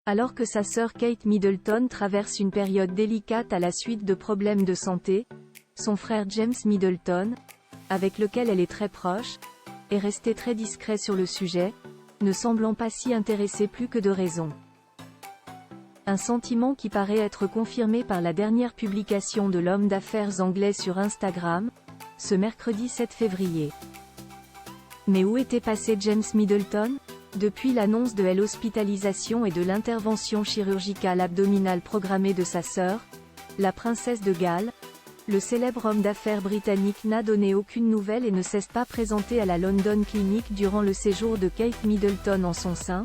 Alors que sa sœur Kate Middleton traverse une période délicate à la suite de problèmes de santé, son frère James Middleton, avec lequel elle est très proche, est resté très discret sur le sujet, ne semblant pas s'y intéresser plus que de raison. Un sentiment qui paraît être confirmé par la dernière publication de l'homme d'affaires anglais sur Instagram, ce mercredi 7 février. Mais où était passé James Middleton ? Depuis l'annonce de l'hospitalisation et de l'intervention chirurgicale abdominale programmée de sa sœur, la princesse de Galles, le célèbre homme d'affaires britannique n'a donné aucune nouvelle et ne s'est pas présenté à la London Clinic durant le séjour de Kate Middleton en son sein,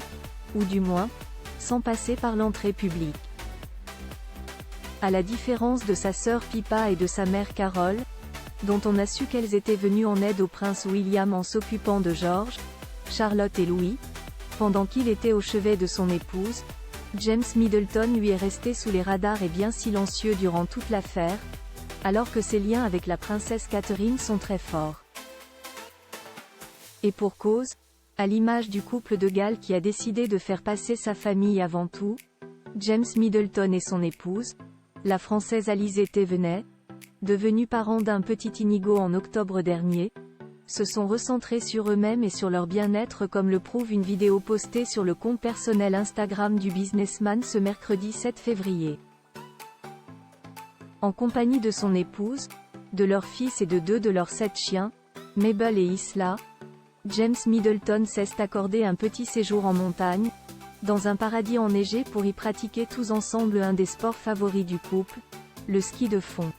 ou du moins, sans passer par l'entrée publique. À la différence de sa sœur Pippa et de sa mère Carol, dont on a su qu'elles étaient venues en aide au prince William en s'occupant de George, Charlotte et Louis, pendant qu'il était au chevet de son épouse, James Middleton lui est resté sous les radars et bien silencieux durant toute l'affaire, alors que ses liens avec la princesse Catherine sont très forts. Et pour cause, à l'image du couple de Galles qui a décidé de faire passer sa famille avant tout, James Middleton et son épouse, la française Alizée Thévenet, devenus parents d'un petit Inigo en octobre dernier, se sont recentrés sur eux-mêmes et sur leur bien-être comme le prouve une vidéo postée sur le compte personnel Instagram du businessman ce mercredi 7 février. En compagnie de son épouse, de leur fils et de 2 de leurs 7 chiens, Mabel et Isla, James Middleton s'est accordé un petit séjour en montagne, dans un paradis enneigé pour y pratiquer tous ensemble un des sports favoris du couple, le ski de fond.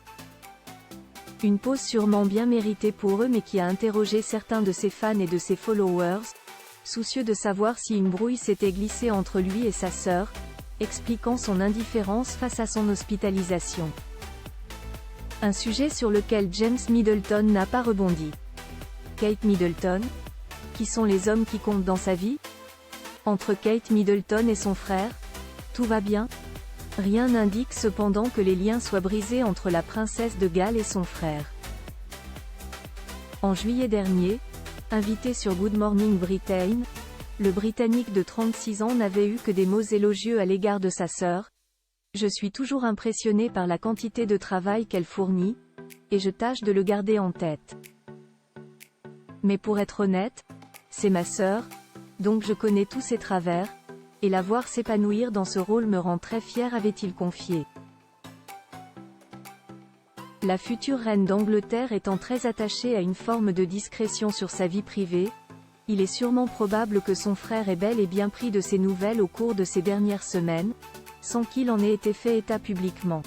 Une pause sûrement bien méritée pour eux mais qui a interrogé certains de ses fans et de ses followers, soucieux de savoir si une brouille s'était glissée entre lui et sa sœur, expliquant son indifférence face à son hospitalisation. Un sujet sur lequel James Middleton n'a pas rebondi. Kate Middleton ? Qui sont les hommes qui comptent dans sa vie ? Entre Kate Middleton et son frère, tout va bien ? Rien n'indique cependant que les liens soient brisés entre la princesse de Galles et son frère. En juillet dernier, invité sur Good Morning Britain, le Britannique de 36 ans n'avait eu que des mots élogieux à l'égard de sa sœur. « Je suis toujours impressionné par la quantité de travail qu'elle fournit, et je tâche de le garder en tête. Mais pour être honnête, c'est ma sœur, donc je connais tous ses travers, et la voir s'épanouir dans ce rôle me rend très fier », avait-il confié. La future reine d'Angleterre étant très attachée à une forme de discrétion sur sa vie privée, il est sûrement probable que son frère ait bel et bien pris de ses nouvelles au cours de ces dernières semaines, sans qu'il en ait été fait état publiquement.